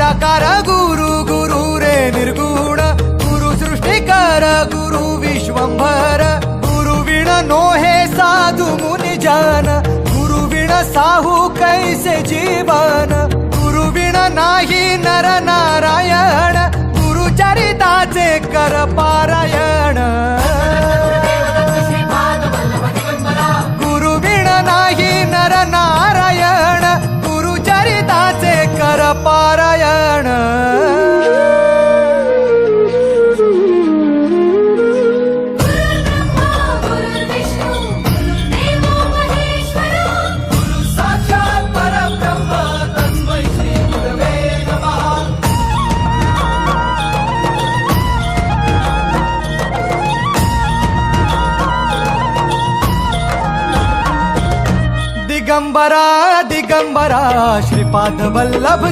निराकार गुरु गुरु रे निर्गुण गुरु सृष्टिकर गुरु विश्वंभर गुरु विण नो हे साधु मुनि जन गुरु विण साहू कैसे जीवन गुरु विण नाही नर नारायण गुरु चरिताचे कर पारायण गुरु विण नाही नर नारायण गुरु चरिताचे कर पारायण दिगंबरा दिगंबरा श्रीपाद वल्लभ